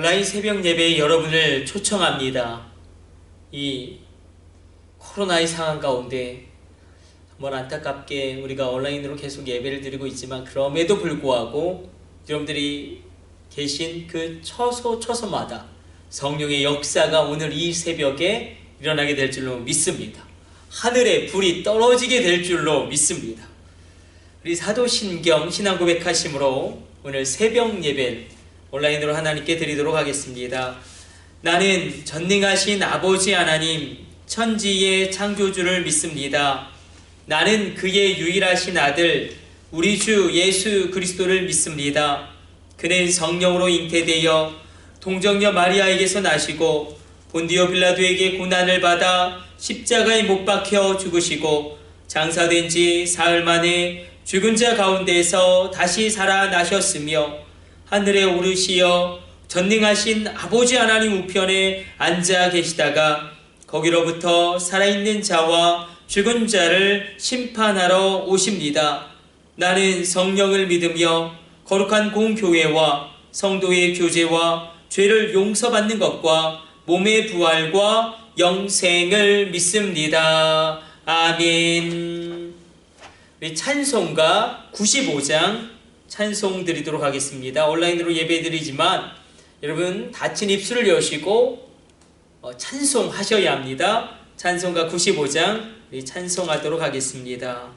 온라인 새벽 예배에 여러분을 초청합니다. 이 코로나의 상황 가운데 정말 안타깝게 우리가 온라인으로 계속 예배를 드리고 있지만, 그럼에도 불구하고 여러분들이 계신 그 처소처소마다 성령의 역사가 오늘 이 새벽에 일어나게 될 줄로 믿습니다. 하늘에 불이 떨어지게 될 줄로 믿습니다. 우리 사도신경 신앙 고백하심으로 오늘 새벽 예배를 온라인으로 하나님께 드리도록 하겠습니다. 나는 전능하신 아버지 하나님, 천지의 창조주를 믿습니다. 나는 그의 유일하신 아들 우리 주 예수 그리스도를 믿습니다. 그는 성령으로 잉태되어 동정녀 마리아에게서 나시고 본디오 빌라도에게 고난을 받아 십자가에 못 박혀 죽으시고 장사된 지 사흘 만에 죽은 자 가운데서 다시 살아나셨으며 하늘에 오르시어 전능하신 아버지 하나님 우편에 앉아 계시다가 거기로부터 살아있는 자와 죽은 자를 심판하러 오십니다. 나는 성령을 믿으며 거룩한 공교회와 성도의 교제와 죄를 용서받는 것과 몸의 부활과 영생을 믿습니다. 아멘. 우리 찬송가 95장 찬송 드리도록 하겠습니다. 온라인으로 예배 드리지만 여러분 닫힌 입술을 여시고 찬송하셔야 합니다. 찬송가 95장 우리 찬송하도록 하겠습니다.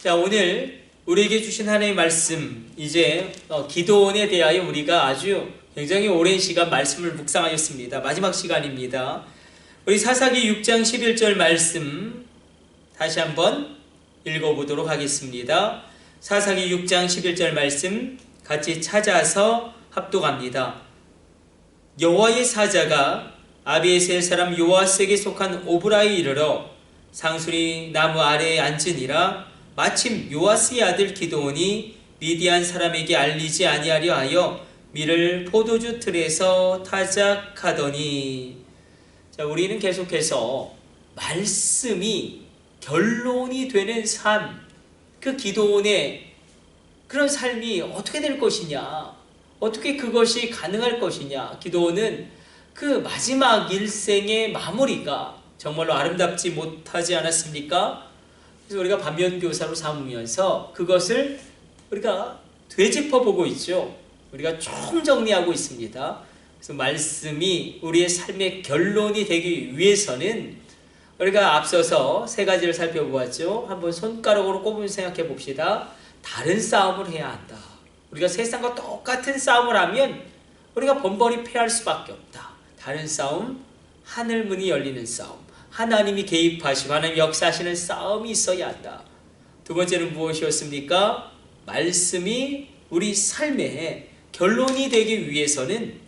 자, 오늘 우리에게 주신 하나님의 말씀, 이제 기도원에 대하여 우리가 아주 굉장히 오랜 시간 말씀을 묵상하였습니다. 마지막 시간입니다. 우리 사사기 6장 11절 말씀 다시 한번 읽어보도록 하겠습니다. 사사기 6장 11절 말씀 같이 찾아서 합독합니다. 여호와의 사자가 아비에셀 사람 요아스에게 속한 오브라에 이르러 상수리 나무 아래에 앉으니라. 마침 요아스의 아들 기드온이 미디안 사람에게 알리지 아니하려 하여 밀을 포도주 틀에서 타작하더니. 자, 우리는 계속해서 말씀이 결론이 되는 삶, 그 기드온의 그런 삶이 어떻게 될 것이냐, 어떻게 그것이 가능할 것이냐. 기드온은 그 마지막 일생의 마무리가 정말로 아름답지 못하지 않았습니까? 그래서 우리가 반면교사로 삼으면서 그것을 우리가 되짚어보고 있죠. 우리가 좀 정리하고 있습니다. 그래서 말씀이 우리의 삶의 결론이 되기 위해서는 우리가 앞서서 세 가지를 살펴보았죠. 한번 손가락으로 꼽으면서 생각해 봅시다. 다른 싸움을 해야 한다. 우리가 세상과 똑같은 싸움을 하면 우리가 번번이 패할 수밖에 없다. 다른 싸움, 하늘 문이 열리는 싸움, 하나님이 개입하시고 하나님 역사하시는 싸움이 있어야 한다. 두 번째는 무엇이었습니까? 말씀이 우리 삶의 결론이 되기 위해서는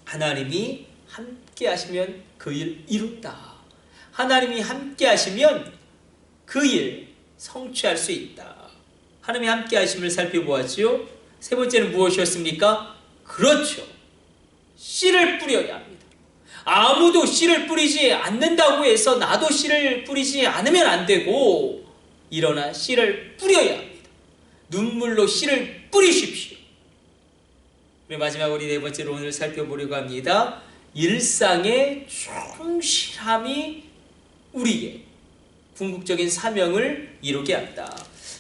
하나님이 함께 하시면 그 일 이룬다. 하나님이 함께 하시면 그 일 성취할 수 있다. 하나님이 함께 하심을 살펴보았지요. 세 번째는 무엇이었습니까? 그렇죠. 씨를 뿌려야 합니다. 아무도 씨를 뿌리지 않는다고 해서 나도 씨를 뿌리지 않으면 안 되고, 일어나 씨를 뿌려야 합니다. 눈물로 씨를 뿌리십시오. 그리고 마지막 우리 네 번째로 오늘 살펴보려고 합니다. 일상의 충실함이 우리의 궁극적인 사명을 이루게 한다.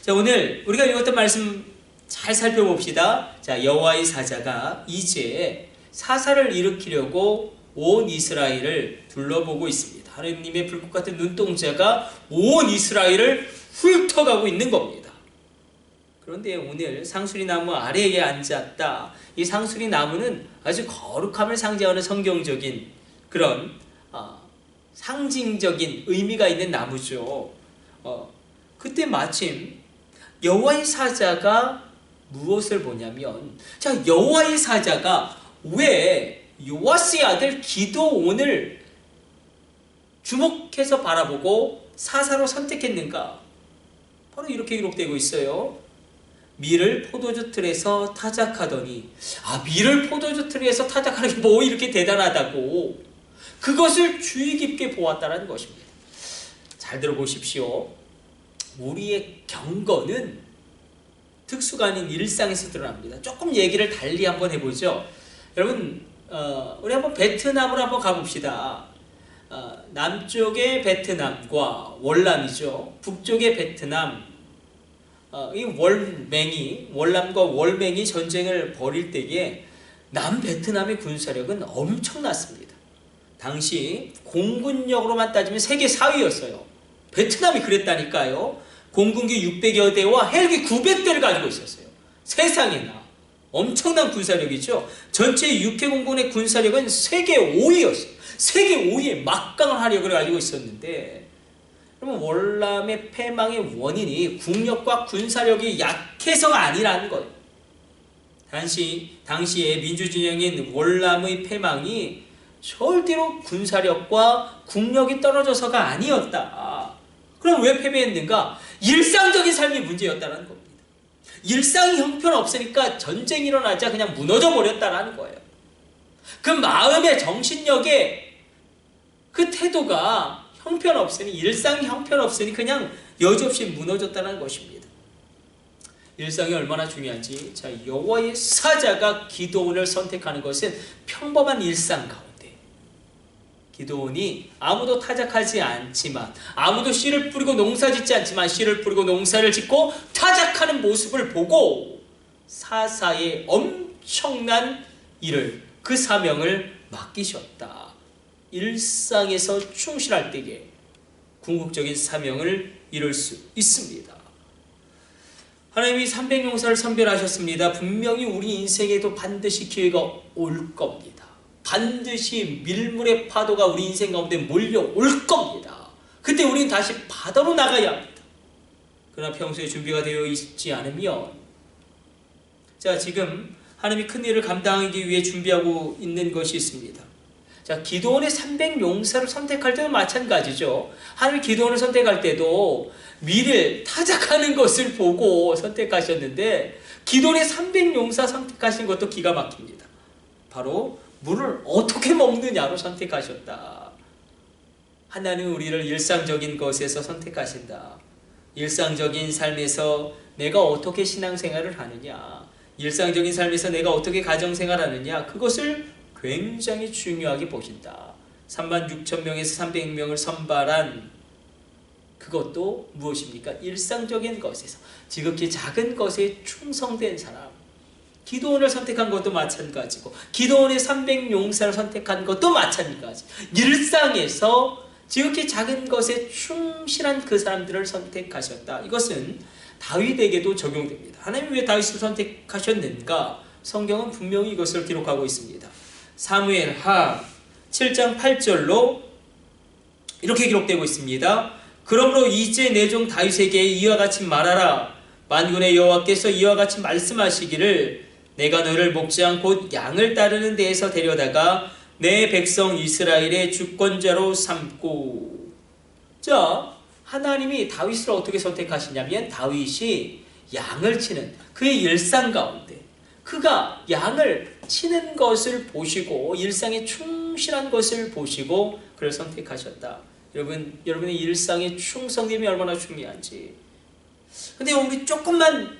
자, 오늘 우리가 읽었던 말씀 잘 살펴봅시다. 자, 여호와의 사자가 이제 사사를 일으키려고 온 이스라엘을 둘러보고 있습니다. 하나님의 불꽃 같은 눈동자가 온 이스라엘을 훑어가고 있는 겁니다. 그런데 오늘 상수리 나무 아래에 앉았다. 이 상수리 나무는 아주 거룩함을 상징하는 성경적인 그런 상징적인 의미가 있는 나무죠. 그때 마침 여호와의 사자가 무엇을 보냐면, 자, 여호와의 사자가 왜 요아스의 아들 기드온을 주목해서 바라보고 사사로 선택했는가? 바로 이렇게 기록되고 있어요. 밀을 포도주 틀에서 타작하더니. 밀을 포도주 틀에서 타작하는 게 뭐 이렇게 대단하다고, 그것을 주의 깊게 보았다는 것입니다. 잘 들어보십시오. 우리의 경건은 특수가 아닌 일상에서 드러납니다. 조금 얘기를 달리 한번 해보죠. 여러분, 우리 한번 베트남으로 한번 가봅시다. 남쪽의 베트남과 월남이죠. 북쪽의 베트남, 이 월남과 월맹이 전쟁을 벌일 때에 남베트남의 군사력은 엄청났습니다. 당시 공군력으로만 따지면 세계 4위였어요. 베트남이 그랬다니까요. 공군기 600여 대와 헬기 900대를 가지고 있었어요. 세상에나 엄청난 군사력이죠. 전체 육해공군의 군사력은 세계 5위였어요. 세계 5위의 막강한 화력을 가지고 있었는데, 그러면 월남의 패망의 원인이 국력과 군사력이 약해서가 아니라는 거예요. 당시에 민주진영인 월남의 패망이 절대로 군사력과 국력이 떨어져서가 아니었다. 그럼 왜 패배했는가? 일상적인 삶이 문제였다는 겁니다. 일상이 형편없으니까 전쟁이 일어나자 그냥 무너져 버렸다는 거예요. 그 마음의 정신력의 그 태도가 형편없으니, 일상이 형편없으니 그냥 여지없이 무너졌다는 것입니다. 일상이 얼마나 중요한지. 자, 여호와의 사자가 기드온을 선택하는 것은 평범한 일상 가운데, 기드온이 아무도 타작하지 않지만, 아무도 씨를 뿌리고 농사 짓지 않지만 씨를 뿌리고 농사를 짓고 타작하는 모습을 보고 사사의 엄청난 일을, 그 사명을 맡기셨다. 일상에서 충실할 때에 궁극적인 사명을 이룰 수 있습니다. 하나님이 300용사를 선별하셨습니다. 분명히 우리 인생에도 반드시 기회가 올 겁니다. 반드시 밀물의 파도가 우리 인생 가운데 몰려올 겁니다. 그때 우리는 다시 바다로 나가야 합니다. 그러나 평소에 준비가 되어 있지 않으면, 자, 지금 하나님이 큰 일을 감당하기 위해 준비하고 있는 것이 있습니다. 자, 기드온의 300용사를 선택할 때도 마찬가지죠. 하나님이 기드온을 선택할 때도 미를 타작하는 것을 보고 선택하셨는데, 기드온의 300용사 선택하신 것도 기가 막힙니다. 바로 물을 어떻게 먹느냐로 선택하셨다. 하나님은 우리를 일상적인 것에서 선택하신다. 일상적인 삶에서 내가 어떻게 신앙생활을 하느냐, 일상적인 삶에서 내가 어떻게 가정생활하느냐, 그것을 굉장히 중요하게 보신다. 36,000명에서 300명을 선발한 그것도 무엇입니까? 일상적인 것에서 지극히 작은 것에 충성된 사람. 기드온을 선택한 것도 마찬가지고, 기드온의 300용사를 선택한 것도 마찬가지. 일상에서 지극히 작은 것에 충실한 그 사람들을 선택하셨다. 이것은 다윗에게도 적용됩니다. 하나님이 왜 다윗을 선택하셨는가? 성경은 분명히 이것을 기록하고 있습니다. 사무엘하 7장 8절로 이렇게 기록되고 있습니다. 그러므로 이제 내 종 다윗에게 이와 같이 말하라. 만군의 여호와께서 이와 같이 말씀하시기를 내가 너를 목장 곧 양을 따르는 데에서 데려다가 내 백성 이스라엘의 주권자로 삼고. 자, 하나님이 다윗을 어떻게 선택하시냐면, 다윗이 양을 치는 그의 일상 가운데 그가 양을 치는 것을 보시고 일상에 충실한 것을 보시고 그를 선택하셨다. 여러분의 일상에 충성됨이 얼마나 중요한지. 근데 우리 조금만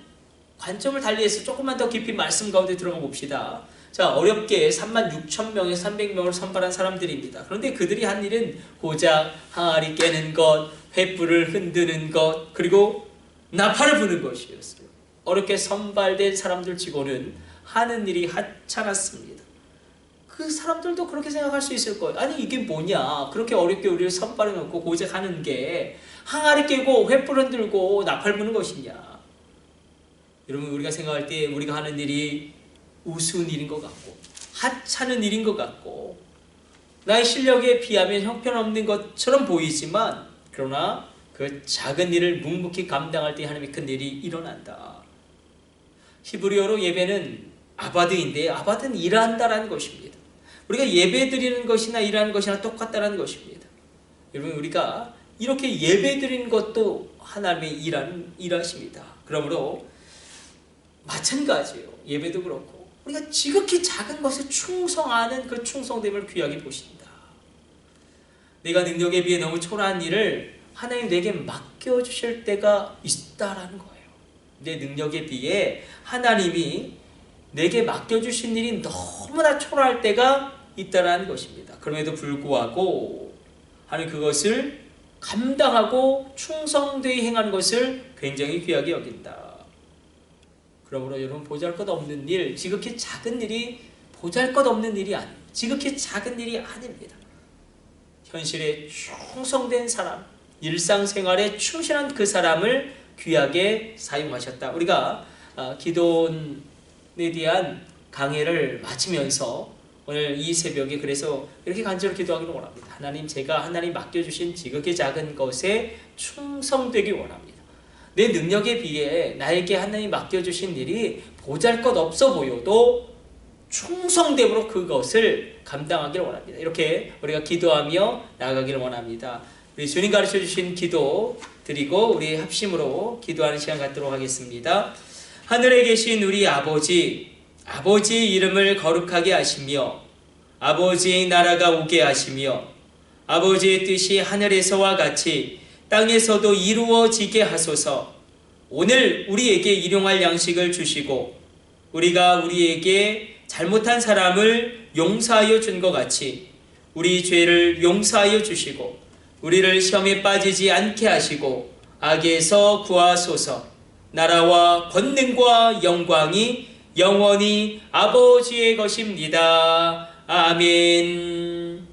관점을 달리해서 조금만 더 깊이 말씀 가운데 들어가 봅시다. 자, 어렵게 36,000명에서 300명을 선발한 사람들입니다. 그런데 그들이 한 일은 고작 항아리 깨는 것, 횃불을 흔드는 것, 그리고 나팔을 부는 것이었어요. 어렵게 선발된 사람들 치고는 하는 일이 하찮았습니다. 그 사람들도 그렇게 생각할 수 있을 거예요. 아니, 이게 뭐냐, 그렇게 어렵게 우리를 선발해 놓고 고작 하는 게 항아리 깨고 횃불 흔들고 나팔 부는 것이냐. 여러분, 우리가 생각할 때 우리가 하는 일이 우스운 일인 것 같고 하찮은 일인 것 같고 나의 실력에 비하면 형편없는 것처럼 보이지만, 그러나 그 작은 일을 묵묵히 감당할 때 하나님의 큰 일이 일어난다. 히브리어로 예배는 아바드인데, 아바드는 일한다라는 것입니다. 우리가 예배 드리는 것이나 일하는 것이나 똑같다는 것입니다. 여러분, 우리가 이렇게 예배 드리는 것도 하나님의 일하십니다. 그러므로 마찬가지예요. 예배도 그렇고 우리가 지극히 작은 것에 충성하는 그 충성됨을 귀하게 보신다. 내가 능력에 비해 너무 초라한 일을 하나님 내게 맡겨주실 때가 있다라는 거예요. 내 능력에 비해 하나님이 내게 맡겨주신 일이 너무나 초라할 때가 있다라는 것입니다. 그럼에도 불구하고 하나님 그것을 감당하고 충성되이 행하는 것을 굉장히 귀하게 여긴다. 그러므로 여러분, 보잘것없는 일, 지극히 작은 일이 보잘것없는 일이 아닙니다. 지극히 작은 일이 아닙니다. 현실에 충성된 사람, 일상생활에 충실한 그 사람을 귀하게 사용하셨다. 우리가 기도원에 대한 강해를 마치면서 오늘 이 새벽에 그래서 이렇게 간절히 기도하기를 원합니다. 하나님, 제가 하나님 맡겨주신 지극히 작은 것에 충성되기 원합니다. 내 능력에 비해 나에게 하나님 맡겨주신 일이 보잘것없어 보여도 충성됨으로 그것을 감당하기를 원합니다. 이렇게 우리가 기도하며 나아가기를 원합니다. 우리 주님 가르쳐주신 기도 드리고 우리 합심으로 기도하는 시간 갖도록 하겠습니다. 하늘에 계신 우리 아버지, 아버지의 이름을 거룩하게 하시며 아버지의 나라가 오게 하시며 아버지의 뜻이 하늘에서와 같이 땅에서도 이루어지게 하소서. 오늘 우리에게 일용할 양식을 주시고 우리가 우리에게 잘못한 사람을 용서하여 준 것 같이 우리 죄를 용서하여 주시고 우리를 시험에 빠지지 않게 하시고 악에서 구하소서. 나라와 권능과 영광이 영원히 아버지의 것입니다. 아멘.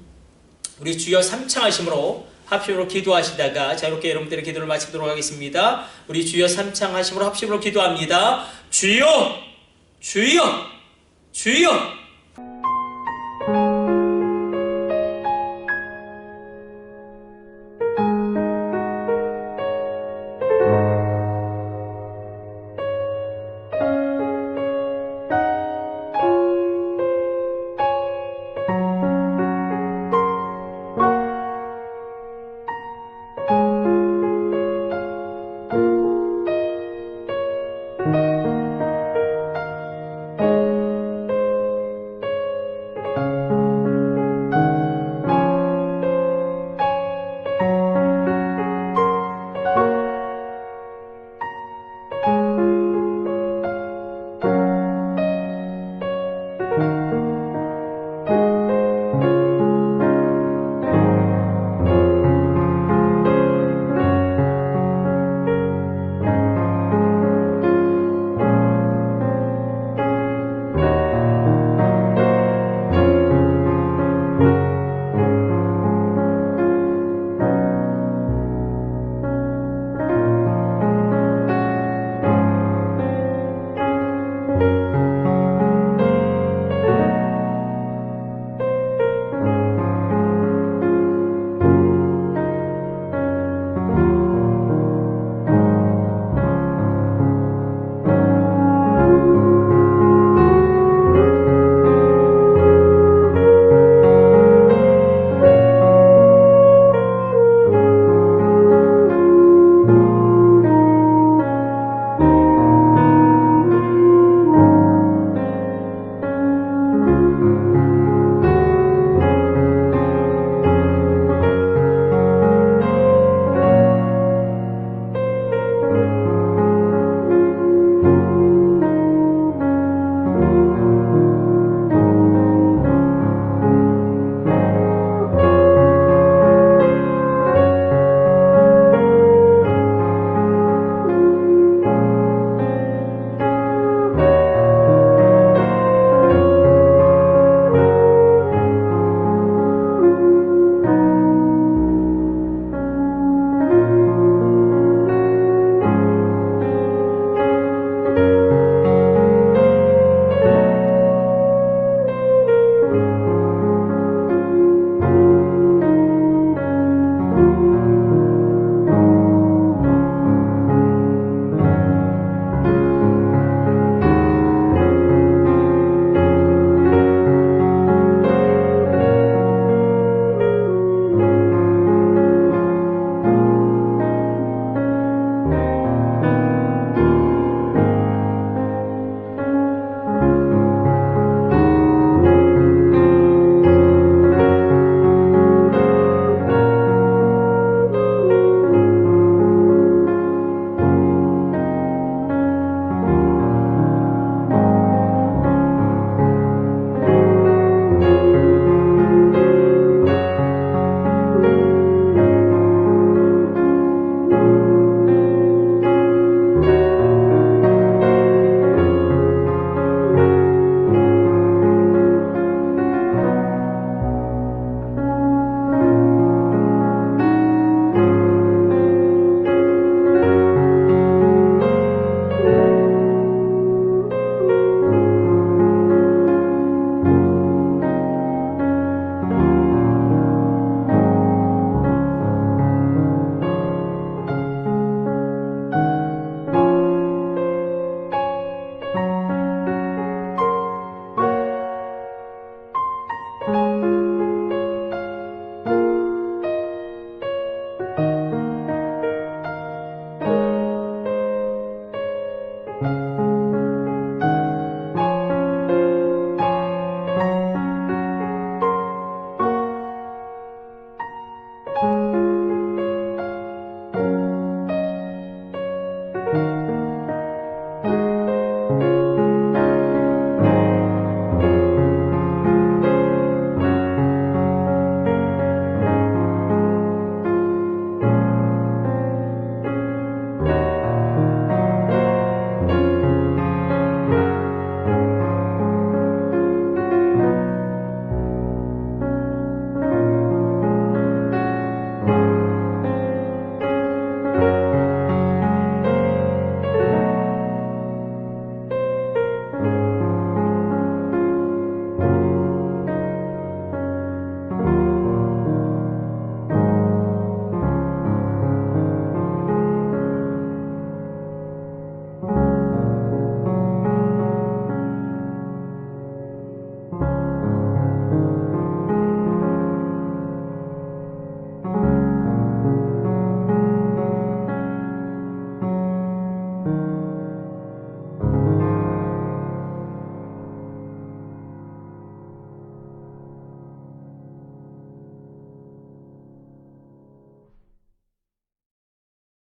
우리 주여 삼창하심으로 합심으로 기도하시다가 자유롭게 여러분들의 기도를 마치도록 하겠습니다. 우리 주여 삼창하심으로 합심으로 기도합니다. 주여, 주여, 주여.